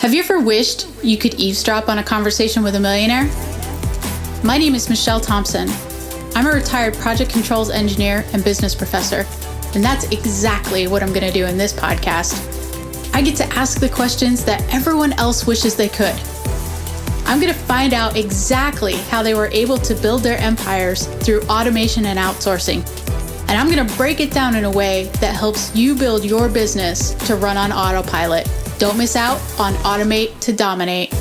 Have you ever wished you could eavesdrop on a conversation with a millionaire? My name is Michelle Thompson. I'm a retired project controls engineer and business professor, and that's exactly what I'm going to do in this podcast. I get to ask the questions that everyone else wishes they could. I'm going to find out exactly how they were able to build their empires through automation and outsourcing. And I'm going to break it down in a way that helps you build your business to run on autopilot. Don't miss out on Automate to Dominate.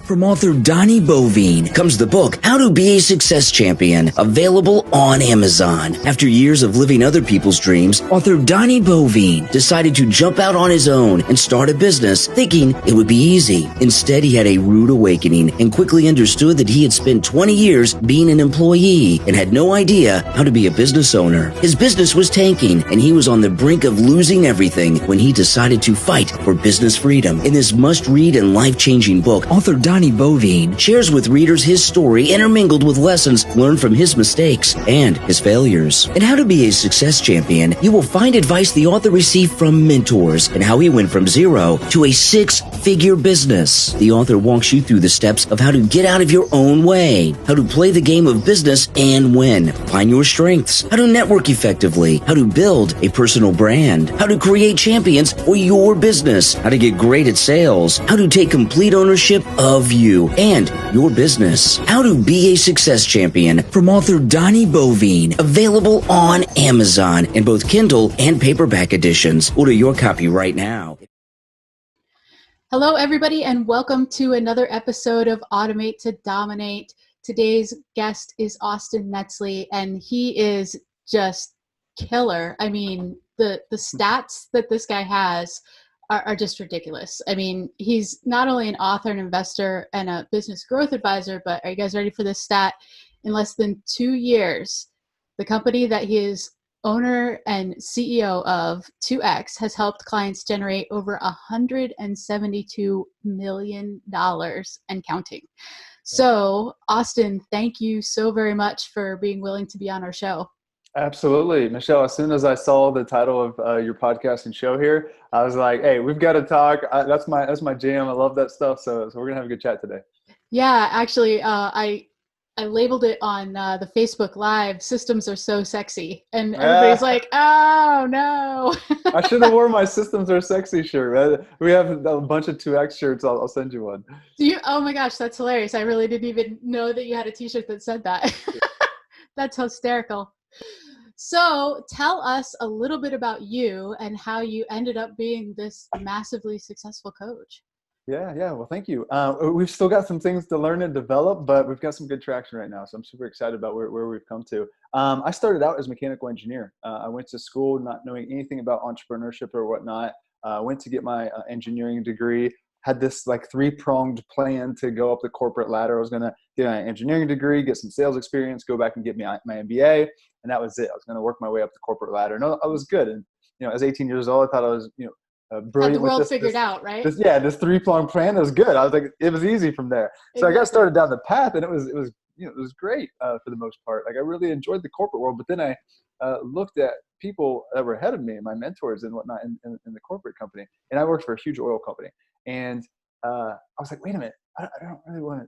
From author Donnie Bovine comes the book, How to Be a Success Champion, available on Amazon. After years of living other people's dreams, author Donnie Bovine decided to jump out on his own and start a business, thinking it would be easy. Instead, he had a rude awakening and quickly understood that he had spent 20 years being an employee and had no idea how to be a business owner. His business was tanking, and he was on the brink of losing everything when he decided to fight for business freedom. In this must-read and life-changing book, author Donnie Bovine shares with readers his story intermingled with lessons learned from his mistakes and his failures. In How to Be a Success Champion, you will find advice the author received from mentors and how he went from zero to a six-figure business. The author walks you through the steps of how to get out of your own way, how to play the game of business and win, find your strengths, how to network effectively, how to build a personal brand, how to create champions for your business, how to get great at sales, how to take complete ownership of you and your business. How to Be a Success Champion from author Donnie Bovine, available on Amazon in both Kindle and paperback editions. Order your copy right now. Hello, everybody, and welcome to another episode of Automate to Dominate. Today's guest is Austin Netzley, and he is just killer. I mean, the stats that this guy has are just ridiculous. I mean, he's not only an author, an investor, and a business growth advisor, but are you guys ready for this stat? In less than 2 years, the company that he is owner and CEO of, 2X, has helped clients generate over $172 million and counting. So, Austin, thank you so very much for being willing to be on our show. Absolutely. Michelle, as soon as I saw the title of your podcast and show here, I was like, hey, we've got to talk. That's my jam. I love that stuff. So we're going to have a good chat today. Yeah, actually, I labeled it on the Facebook Live, Systems Are So Sexy. And everybody's like, oh, no. I should have worn my Systems Are Sexy shirt. Right? We have a bunch of 2X shirts. I'll send you one. Oh, my gosh, that's hilarious. I really didn't even know that you had a T-shirt that said that. That's hysterical. So tell us a little bit about you and how you ended up being this massively successful coach. Yeah. Well, thank you. We've still got some things to learn and develop, but we've got some good traction right now. So I'm super excited about where we've come to. I started out as a mechanical engineer. I went to school not knowing anything about entrepreneurship or whatnot. Went to get my engineering degree. Had this like three-pronged plan to go up the corporate ladder. I was going to get my engineering degree, get some sales experience, go back and get my MBA. And that was it. I was going to work my way up the corporate ladder. And I was good. And, as 18 years old, I thought I was, brilliant. Had the world figured out, right? This three-pronged plan was good. I was like, it was easy from there. So I got started down the path, and it was great for the most part. Like I really enjoyed the corporate world, but then I looked at people that were ahead of me, my mentors and whatnot in the corporate company. And I worked for a huge oil company. And I was like, wait a minute, I don't want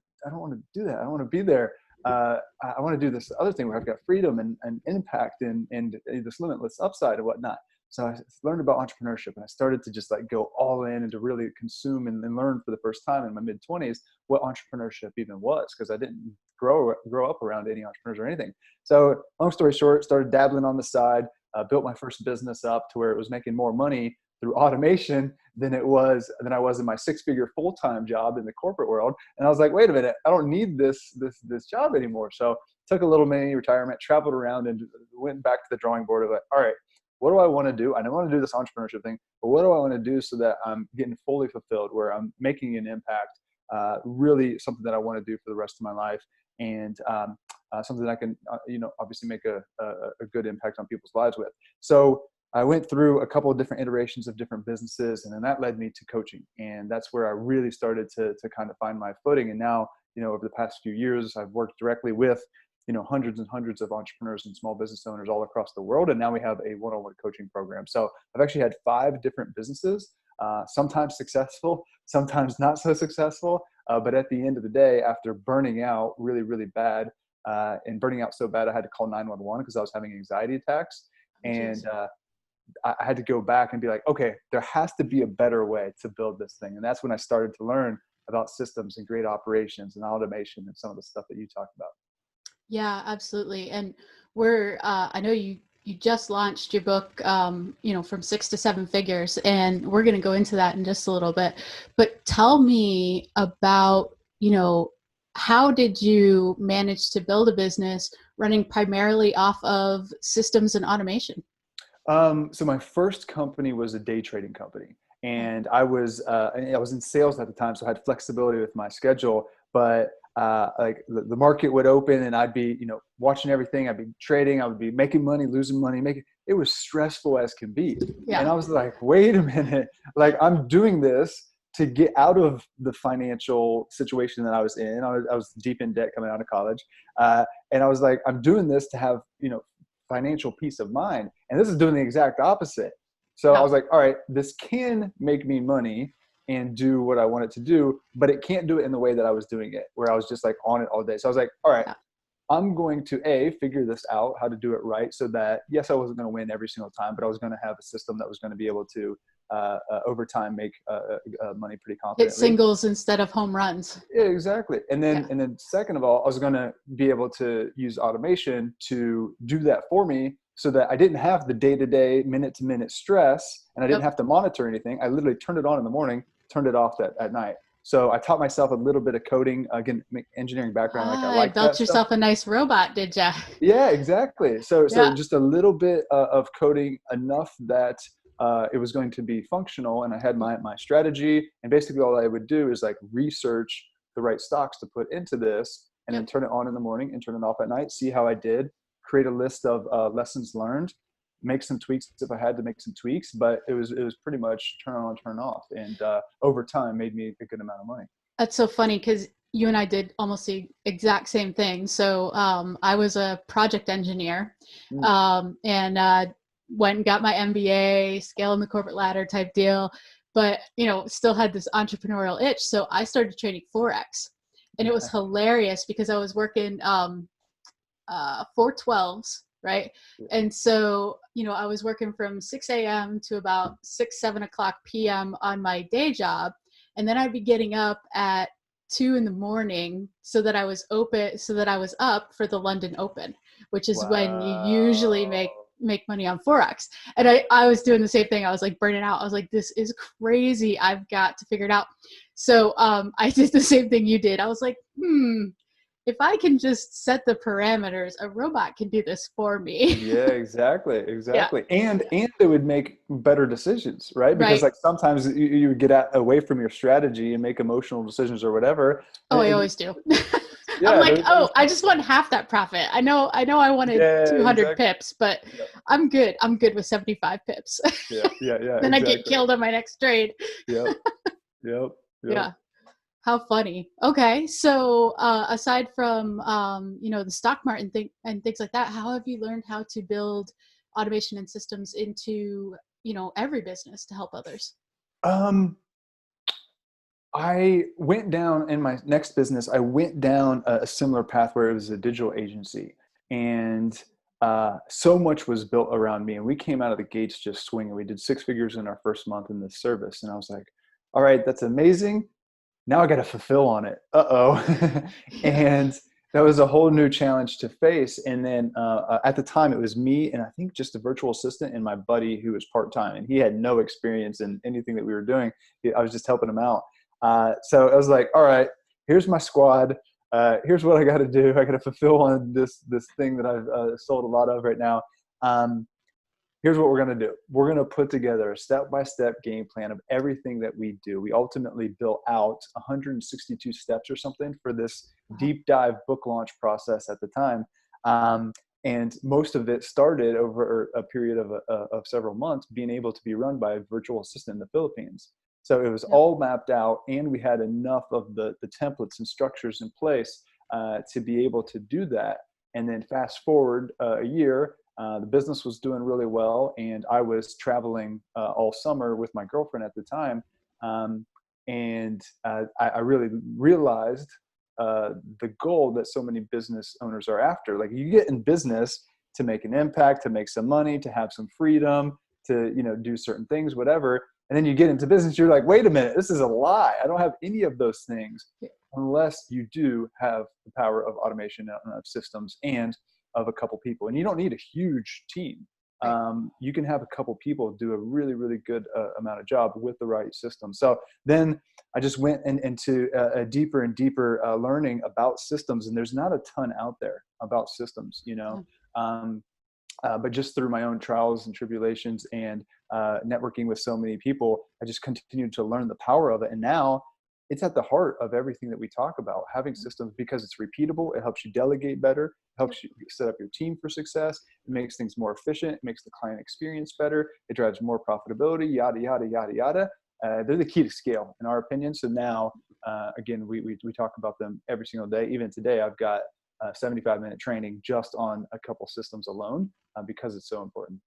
to do that. I don't want to be there. I want to do this other thing where I've got freedom and impact and this limitless upside and whatnot. So I learned about entrepreneurship, and I started to just like go all in and to really consume and learn for the first time in my mid-20s what entrepreneurship even was, because I didn't grow up around any entrepreneurs or anything. So long story short, started dabbling on the side, built my first business up to where it was making more money through automation than I was in my six-figure full-time job in the corporate world. And I was like, wait a minute, I don't need this job anymore. So took a little mini retirement, traveled around, and went back to the drawing board of like, all right, what do I want to do? I don't want to do this entrepreneurship thing, but what do I want to do so that I'm getting fully fulfilled, where I'm making an impact, really something that I want to do for the rest of my life, and something that I can, obviously make a good impact on people's lives with. So I went through a couple of different iterations of different businesses, and then that led me to coaching. And that's where I really started to kind of find my footing. And now, over the past few years, I've worked directly with hundreds and hundreds of entrepreneurs and small business owners all across the world. And now we have a one-on-one coaching program. So I've actually had 5 different businesses, sometimes successful, sometimes not so successful. But at the end of the day, after burning out really, really bad, and burning out so bad, I had to call 911 because I was having anxiety attacks. And I had to go back and be like, okay, there has to be a better way to build this thing. And that's when I started to learn about systems and great operations and automation and some of the stuff that you talked about. Yeah, absolutely. And I know you just launched your book, from 6 to 7 figures, and we're going to go into that in just a little bit. But tell me about, how did you manage to build a business running primarily off of systems and automation? So my first company was a day trading company, and I was in sales at the time, so I had flexibility with my schedule. But like the market would open, and I'd be watching everything. I'd be trading. I would be making money, losing money, making. It was stressful as can be. Yeah. And I was like, wait a minute, like I'm doing this to get out of the financial situation that I was in. I was deep in debt coming out of college, and I was like, I'm doing this to have financial peace of mind. And this is doing the exact opposite. So I was like, all right, this can make me money and do what I want it to do, but it can't do it in the way that I was doing it, where I was just like on it all day. So I was like, all right, I'm going to figure this out, how to do it right, so that, yes, I wasn't going to win every single time, but I was going to have a system that was going to be able to over time make money pretty confidently. Hit singles instead of home runs. Yeah, exactly. And then second of all, I was going to be able to use automation to do that for me, so that I didn't have the day-to-day, minute-to-minute stress, and I didn't have to monitor anything. I literally turned it on in the morning, turned it off at night. So I taught myself a little bit of coding, again, engineering background. Like I like that built yourself a nice robot, did ya? Yeah, exactly. So just a little bit of coding, enough that it was going to be functional, and I had my strategy. And basically all I would do is like research the right stocks to put into this, and then turn it on in the morning and turn it off at night, see how I did, create a list of lessons learned, make some tweaks if I had to make some tweaks, but it was pretty much turn on, turn off. And over time made me a good amount of money. That's so funny, because you and I did almost the exact same thing. So I was a project engineer, and went and got my MBA, scaling the corporate ladder type deal, but still had this entrepreneurial itch. So I started trading Forex, and it was hilarious because I was working 412s, right? And so I was working from 6 a.m. to about 7 o'clock p.m. on my day job, and then I'd be getting up at 2 in the morning so that I was up for the London Open, which is when you usually make money on Forex. And I was doing the same thing. I was like burning out. I was like, this is crazy. I've got to figure it out. So I did the same thing you did. I was like, if I can just set the parameters, a robot can do this for me. Yeah, exactly. Yeah. And it would make better decisions, right? Because like sometimes you would get away from your strategy and make emotional decisions or whatever. Oh, I always do. I'm like, I just want half that profit. I know I wanted 200 pips, but I'm good. I'm good with 75 pips. Yeah. Then I get killed on my next trade. Yep. Yeah. How funny. Okay. So aside from, the stock market and things like that, how have you learned how to build automation and systems into, every business to help others? I went down in my next business. I went down a similar path where it was a digital agency, and so much was built around me, and we came out of the gates just swinging. We did 6 figures in our first month in this service. And I was like, all right, that's amazing. Now I got to fulfill on it. And that was a whole new challenge to face. And then at the time it was me and I think just a virtual assistant and my buddy who was part-time, and he had no experience in anything that we were doing. I was just helping him out. So I was like, all right, here's my squad. Here's what I got to do. I got to fulfill on this thing that I've sold a lot of right now. Here's what we're going to do. We're going to put together a step-by-step game plan of everything that we do. We ultimately built out 162 steps or something for this deep dive book launch process at the time. And most of it started over a period of several months being able to be run by a virtual assistant in the Philippines. So it was all mapped out, and we had enough of the templates and structures in place to be able to do that. And then fast forward a year, the business was doing really well, and I was traveling all summer with my girlfriend at the time. I really realized the goal that so many business owners are after. Like, you get in business to make an impact, to make some money, to have some freedom, to, you know, do certain things, whatever. And then you get into business, you're like, wait a minute, this is a lie. I don't have any of those things unless you do have the power of automation, of systems, and of a couple people. And you don't need a huge team. You can have a couple people do a really, really good amount of job with the right system. So then I just went into a deeper and deeper learning about systems. And there's not a ton out there about systems, you know. But just through my own trials and tribulations and networking with so many people, I just continued to learn the power of it. And now it's at the heart of everything that we talk about, having systems, because it's repeatable. It helps you delegate better, it helps you set up your team for success. It makes things more efficient. It makes the client experience better. It drives more profitability, yada, yada, yada, yada. They're the key to scale, in our opinion. So now, again, we talk about them every single day. Even today, I've got 75-minute training just on a couple systems alone, because it's so important.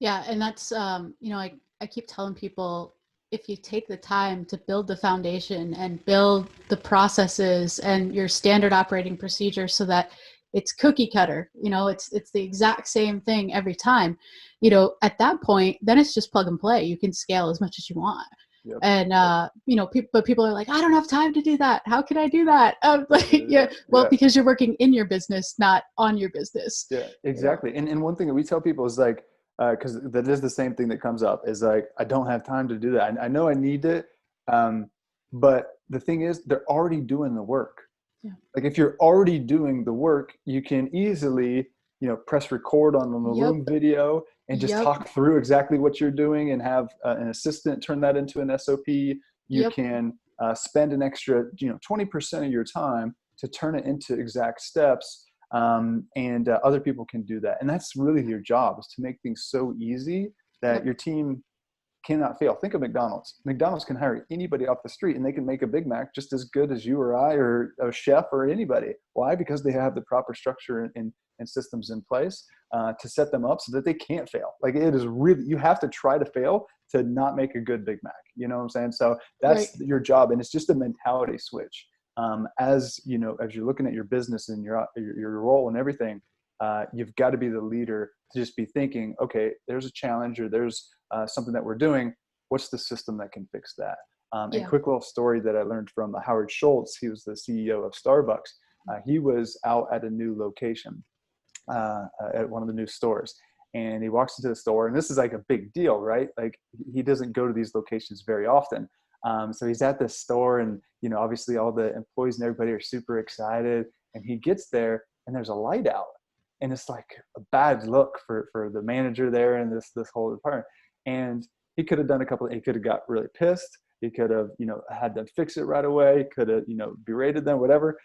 Yeah. And that's, you know, I keep telling people, if you take the time to build the foundation and build the processes and your standard operating procedure so that it's cookie cutter, you know, it's the exact same thing every time, you know, at that point, then it's just plug and play. You can scale as much as you want. Yep. And, you know, people are like, I don't have time to do that. How can I do that? Because you're working in your business, not on your business. Yeah, exactly. Yeah. And one thing that we tell people is like, because that is the same thing that comes up, is like, I don't have time to do that. I know I need it. But the thing is, they're already doing the work. Yeah. Like, if you're already doing the work, you can easily, you know, press record on the Loom video and just talk through exactly what you're doing, and have an assistant turn that into an SOP. You can spend an extra, you know, 20% of your time to turn it into exact steps. And other people can do that. And that's really your job, is to make things so easy that your team cannot fail. Think of McDonald's. McDonald's can hire anybody off the street, and they can make a Big Mac just as good as you or I, or a chef, or anybody. Why? Because they have the proper structure and systems in place to set them up so that they can't fail. Like, it is really, you have to try to fail to not make a good Big Mac. You know what I'm saying? So that's your job. And it's just a mentality switch. As you know, as you're looking at your business and your role and everything, you've got to be the leader to just be thinking, okay, there's a challenge, or there's something that we're doing. What's the system that can fix that? A quick little story that I learned from Howard Schultz. He was the CEO of Starbucks. He was out at a new location, at one of the new stores. And he walks into the store, and this is like a big deal, right? Like, he doesn't go to these locations very often. So he's at this store, and, you know, obviously all the employees and everybody are super excited, and he gets there and there's a light out, and it's like a bad look for the manager there and this whole department. And he could have done he could have got really pissed. He could have, you know, had them fix it right away. Could have, you know, berated them, whatever.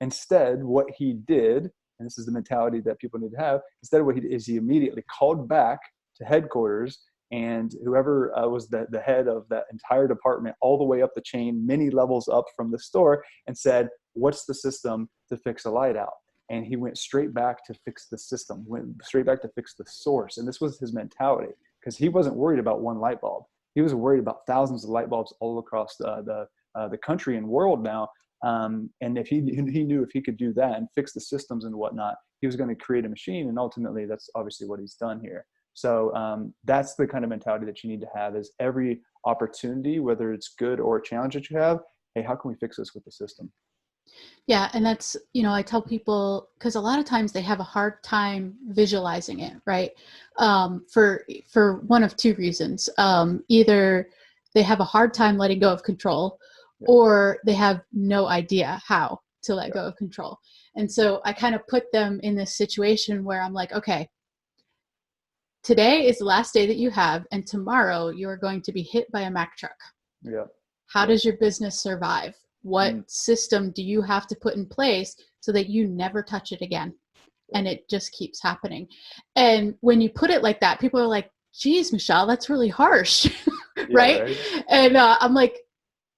Instead, what he did, and this is the mentality that people need to have, instead of what he did is he immediately called back to headquarters, and whoever was the head of that entire department, all the way up the chain, many levels up from the store, and said, what's the system to fix a light out? And he went straight back to fix the system, went straight back to fix the source. And this was his mentality, because he wasn't worried about one light bulb. He was worried about thousands of light bulbs all across the country and world now. And if he knew if he could do that and fix the systems and whatnot, he was going to create a machine. And ultimately, that's obviously what he's done here. So that's the kind of mentality that you need to have, is every opportunity, whether it's good or a challenge that you have, hey, how can we fix this with the system? Yeah. And that's, you know, I tell people, because a lot of times they have a hard time visualizing it, right? For one of two reasons. Either they have a hard time letting go of control, or they have no idea how to let go of control. And so I kind of put them in this situation where I'm like, okay, today is the last day that you have, and tomorrow you are going to be hit by a Mack truck. Yeah. How does your business survive? What system do you have to put in place so that you never touch it again? And it just keeps happening. And when you put it like that, people are like, geez, Michelle, that's really harsh. Right? And I'm like,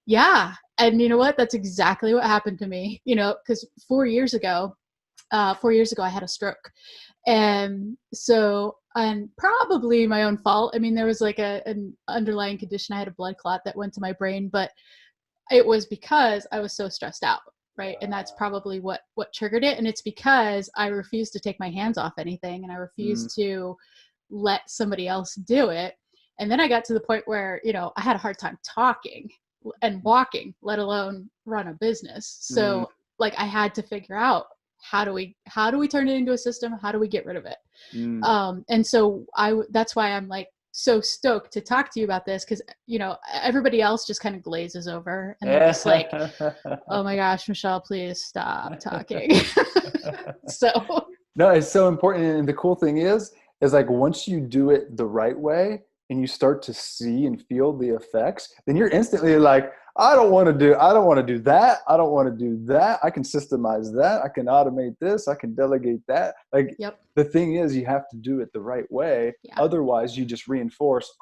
yeah. And you know what? That's exactly what happened to me, you know, because 4 years ago, 4 years ago, I had a stroke. And so, and probably my own fault. I mean, there was like an underlying condition. I had a blood clot that went to my brain, but it was because I was so stressed out. Right. And that's probably what triggered it. And it's because I refused to take my hands off anything, and I refused to let somebody else do it. And then I got to the point where, I had a hard time talking and walking, let alone run a business. So like I had to figure out, how do we turn it into a system? How do we get rid of it? And so that's why I'm like so stoked to talk to you about this, because everybody else just kind of glazes over and they're just like, oh my gosh, Michelle, please stop talking. So no, it's so important. And the cool thing is like, once you do it the right way and you start to see and feel the effects, then you're instantly like, I don't want to do that. I don't want to do that. I can systemize that. I can automate this. I can delegate that. Like, The thing is, you have to do it the right way. Yeah. Otherwise you just reinforce,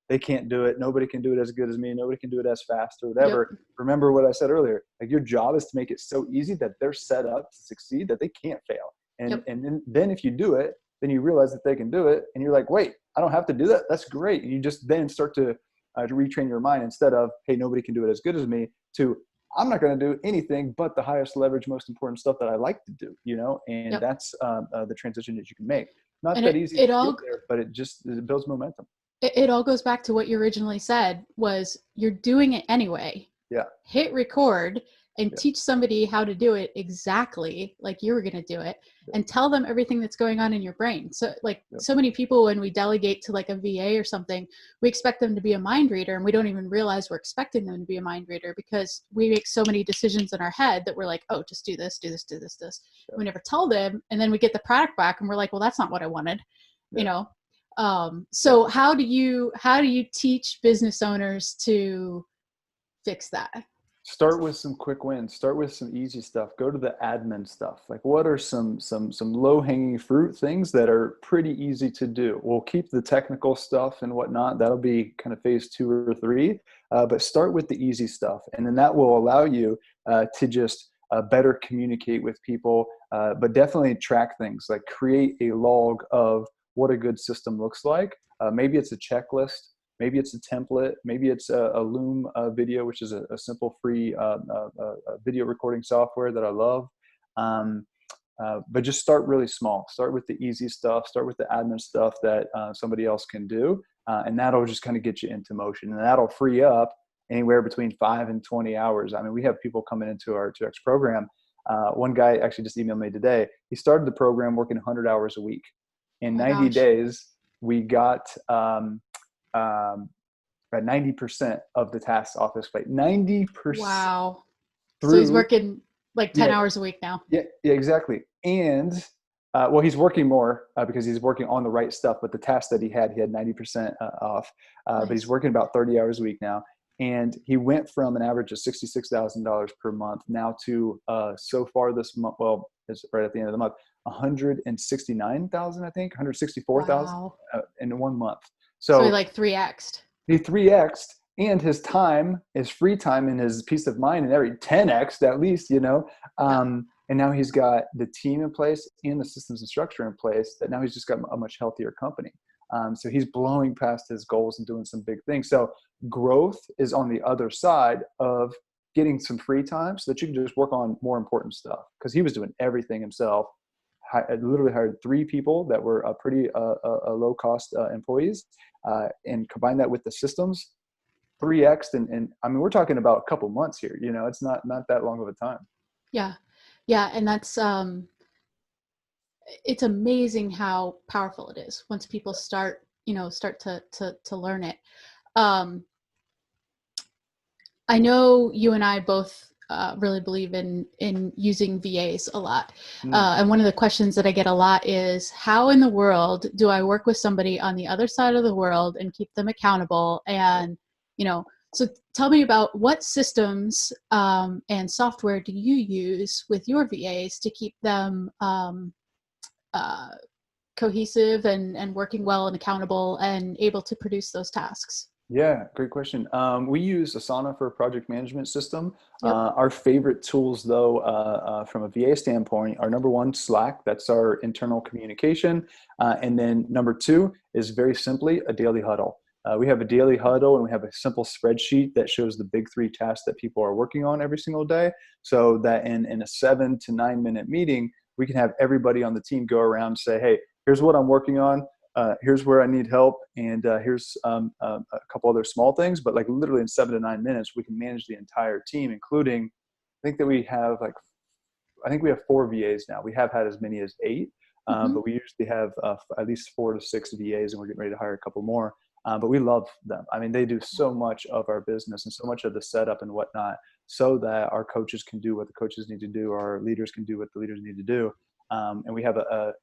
they can't do it. Nobody can do it as good as me. Nobody can do it as fast or whatever. Yep. Remember what I said earlier, like your job is to make it so easy that they're set up to succeed, that they can't fail. And then if you do it, then you realize that they can do it. And you're like, wait, I don't have to do that. That's great. And you just then start to retrain your mind, instead of, hey, nobody can do it as good as me, to, I'm not going to do anything but the highest leverage, most important stuff that I like to do, and that's the transition that you can make. Not and that easy to get there, but it builds momentum. It all goes back to what you originally said, was you're doing it anyway. Yeah. Hit record and teach somebody how to do it exactly like you were going to do it, and tell them everything that's going on in your brain. So like so many people, when we delegate to like a VA or something, we expect them to be a mind reader, and we don't even realize we're expecting them to be a mind reader, because we make so many decisions in our head that we're like, oh, just do this, do this, do this, this. Yeah. We never tell them. And then we get the product back and we're like, well, that's not what I wanted, So how do you teach business owners to fix that? Start with some quick wins. Start with some easy stuff. Go to the admin stuff. Like, what are some low-hanging fruit things that are pretty easy to do? We'll keep the technical stuff and whatnot. That'll be kind of phase 2 or 3. But start with the easy stuff, and then that will allow you to just better communicate with people. But definitely track things. Like, create a log of what a good system looks like. Maybe it's a checklist. Maybe it's a template. Maybe it's a Loom video, which is a simple free video recording software that I love. But just start really small. Start with the easy stuff. Start with the admin stuff that somebody else can do. And that'll just kind of get you into motion. And that'll free up anywhere between 5 and 20 hours. I mean, we have people coming into our 2X program. One guy actually just emailed me today. He started the program working 100 hours a week. In 90 days, we got about 90% of the tasks off his plate. 90%. Wow. So he's working like 10 hours a week now. Yeah, exactly. And well, he's working more because he's working on the right stuff, but the tasks that he had 90% off. Nice. But he's working about 30 hours a week now. And he went from an average of $66,000 per month now to so far this month, well, it's right at the end of the month, 169,000, I think, 164,000 in 1 month. So he like 3x'd. He 3x'd, and his time, his free time, and his peace of mind, and every 10x'd at least, And now he's got the team in place and the systems and structure in place that now he's just got a much healthier company. So he's blowing past his goals and doing some big things. So growth is on the other side of getting some free time so that you can just work on more important stuff, because he was doing everything himself. I literally hired 3 people that were pretty low-cost employees, and combined that with the systems, 3x. And I mean, we're talking about a couple months here. It's not that long of a time. Yeah, and that's it's amazing how powerful it is once people start to learn it. I know you and I both really believe in using VAs a lot. And one of the questions that I get a lot is, how in the world do I work with somebody on the other side of the world and keep them accountable? And, so tell me about what systems and software do you use with your VAs to keep them cohesive and working well and accountable and able to produce those tasks? Yeah, great question. We use Asana for a project management system. Yep. Our favorite tools, though, from a VA standpoint, are number one, Slack. That's our internal communication. And then number two is very simply a daily huddle. We have a daily huddle and we have a simple spreadsheet that shows the big three tasks that people are working on every single day. So that in a 7 to 9 minute meeting, we can have everybody on the team go around and say, hey, here's what I'm working on. Here's where I need help, and here's a couple other small things. But like literally in 7 to 9 minutes, we can manage the entire team, including I think that we have I think we have 4 VAs now. We have had as many as 8, Mm-hmm. but we usually have at least 4 to 6 VAs, and we're getting ready to hire a couple more. But we love them. I mean, they do so much of our business and so much of the setup and whatnot, so that our coaches can do what the coaches need to do, our leaders can do what the leaders need to do. And we have a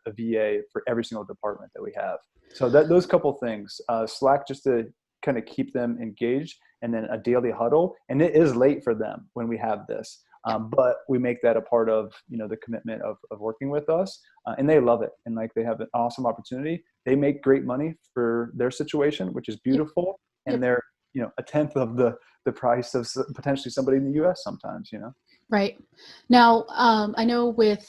VA for every single department that we have. So those couple things, Slack just to kind of keep them engaged, and then a daily huddle. And it is late for them when we have this, but we make that a part of the commitment of working with us, and they love it. And like they have an awesome opportunity. They make great money for their situation, which is Yep. beautiful, Yep. and they're a tenth of the price of potentially somebody in the U.S. sometimes. Right. Now, I know with,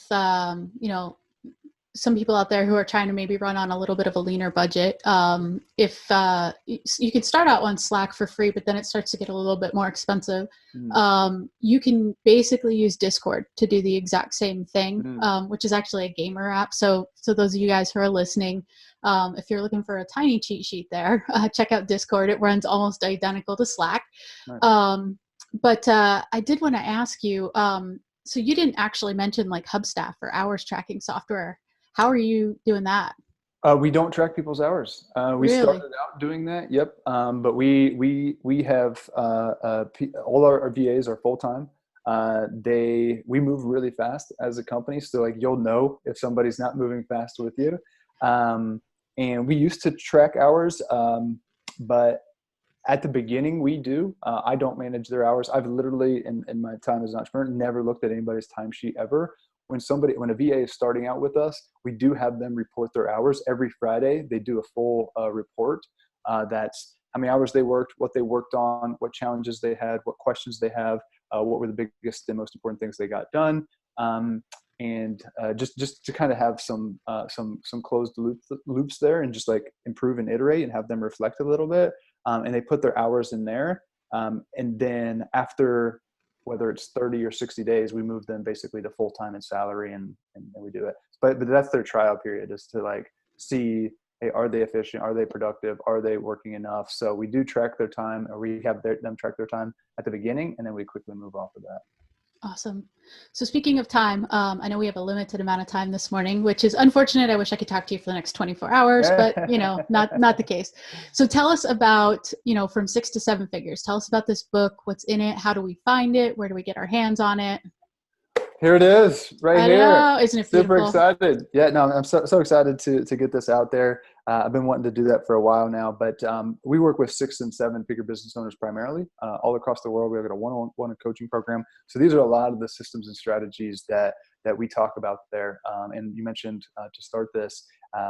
some people out there who are trying to maybe run on a little bit of a leaner budget. If you could start out on Slack for free, but then it starts to get a little bit more expensive. You can basically use Discord to do the exact same thing, which is actually a gamer app. So those of you guys who are listening, if you're looking for a tiny cheat sheet there, check out Discord. It runs almost identical to Slack. Nice. But I did want to ask you, so you didn't actually mention like Hubstaff or hours tracking software. How are you doing that? We don't track people's hours. We Really? started out doing that. Yep. But we have all our VAs are full time. We move really fast as a company, so like you'll know if somebody's not moving fast with you. And we used to track hours, but at the beginning we do. I don't manage their hours. I've literally in my time as an entrepreneur never looked at anybody's timesheet ever. When a VA is starting out with us, we do have them report their hours every Friday. They do a full report. That's how many hours they worked, what they worked on, what challenges they had, what questions they have, what were the biggest and most important things they got done, and just to kind of have some closed loops there, and just like improve and iterate and have them reflect a little bit. And they put their hours in there, and then after, whether it's 30 or 60 days, we move them basically to full-time and salary, and we do it. But that's their trial period, is to like see, hey, are they efficient? Are they productive? Are they working enough? So we do track their time, or we have them track their time at the beginning, and then we quickly move off of that. Awesome. So speaking of time, I know we have a limited amount of time this morning, which is unfortunate. I wish I could talk to you for the next 24 hours, but not the case. So tell us about, from 6 to 7 figures. Tell us about this book. What's in it? How do we find it? Where do we get our hands on it? Here it is, right here. I know, isn't it beautiful? Super excited. Yeah, no, I'm so excited to get this out there. I've been wanting to do that for a while now, but we work with 6 and 7 figure business owners primarily all across the world. We've got a one-on-one coaching program. So these are a lot of the systems and strategies that we talk about there. And you mentioned to start this,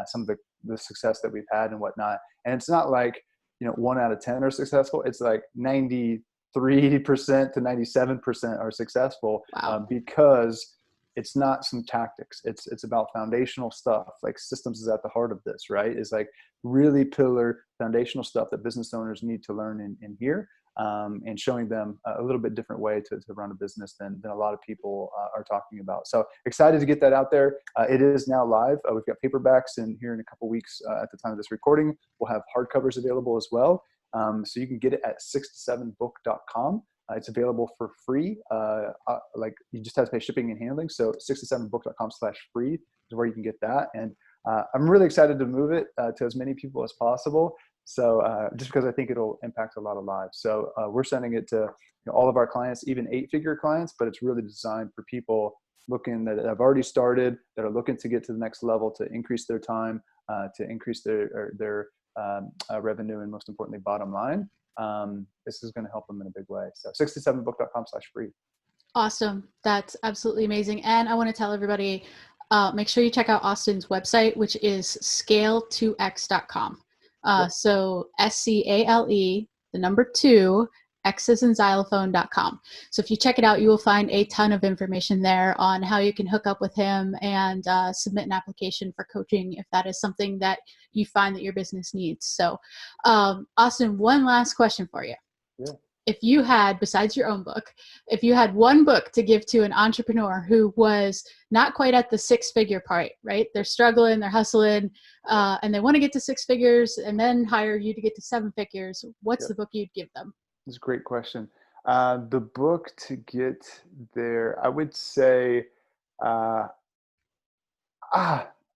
some of the success that we've had and whatnot. And it's not like 1 out of 10 are successful. It's like 93% to 97% are successful. Wow. Because it's not some tactics. It's about foundational stuff. Like systems is at the heart of this, right? It's like really pillar foundational stuff that business owners need to learn in here, and showing them a little bit different way to run a business than a lot of people are talking about. So excited to get that out there. It is now live. We've got paperbacks, and here in a couple weeks at the time of this recording, we'll have hardcovers available as well. So you can get it at 6to7book.com. It's available for free. Like you just have to pay shipping and handling. So 6to7book.com/free is where you can get that. And I'm really excited to move it to as many people as possible. So just because I think it'll impact a lot of lives. So we're sending it to all of our clients, even 8-figure clients, but it's really designed for people looking that have already started, that are looking to get to the next level, to increase their time, to increase their revenue, and most importantly, bottom line. This is going to help them in a big way. So 6to7book.com/free. Awesome. That's absolutely amazing. And I want to tell everybody, make sure you check out Austin's website, which is scale2x.com. So SCALE, the number 2, xylophone.com. So if you check it out, you will find a ton of information there on how you can hook up with him and submit an application for coaching if that is something that you find that your business needs. So Austin, one last question for you. Yeah. If you had, besides your own book, if you had one book to give to an entrepreneur who was not quite at the 6-figure part, right? They're struggling, they're hustling, and they want to get to 6 figures and then hire you to get to 7 figures, what's the book you'd give them? That's a great question. The book to get there, I would say, I'm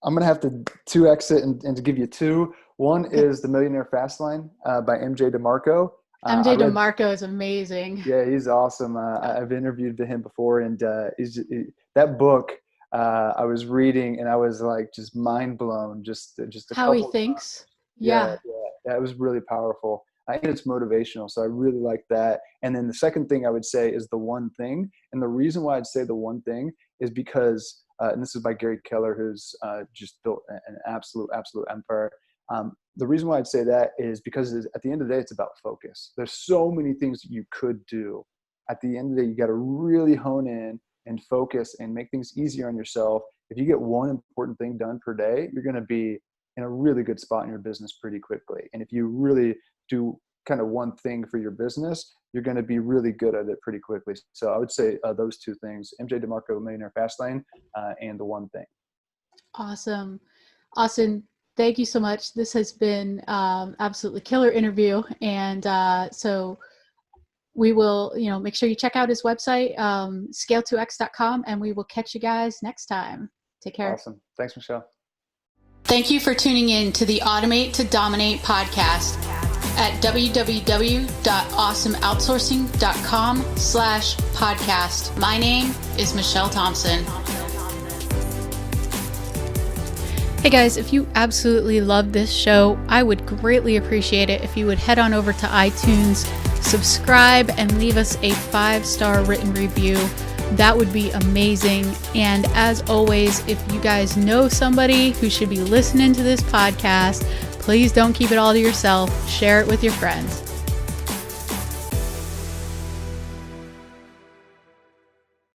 going to have to 2X it and to give you 2. One is The Millionaire Fast Lane by MJ DeMarco. MJ DeMarco is amazing. Yeah, he's awesome. I've interviewed him before, and that book I was reading, and I was like just mind blown. Just a how he couple thinks. times. Yeah, that was really powerful. And it's motivational, so I really like that. And then the second thing I would say is The One Thing, and the reason why I'd say The One Thing is because, and this is by Gary Keller, who's just built an absolute empire. The reason why I'd say that is because at the end of the day, it's about focus. There's so many things that you could do. At the end of the day, you got to really hone in and focus and make things easier on yourself. If you get one important thing done per day, you're going to be in a really good spot in your business pretty quickly. And if you really do kind of one thing for your business, you're going to be really good at it pretty quickly. So I would say those 2 things: MJ DeMarco, Millionaire Fastlane, and The One Thing. Awesome. Austin, thank you so much. This has been absolutely killer interview. And so we will, make sure you check out his website, scale2x.com, and we will catch you guys next time. Take care. Awesome. Thanks, Michelle. Thank you for tuning in to the Automate to Dominate podcast at www.awesomeoutsourcing.com/podcast. My name is Michelle Thompson. Hey guys, if you absolutely love this show, I would greatly appreciate it if you would head on over to iTunes, subscribe, and leave us a 5-star written review. That would be amazing. And as always, if you guys know somebody who should be listening to this podcast, please don't keep it all to yourself. Share it with your friends.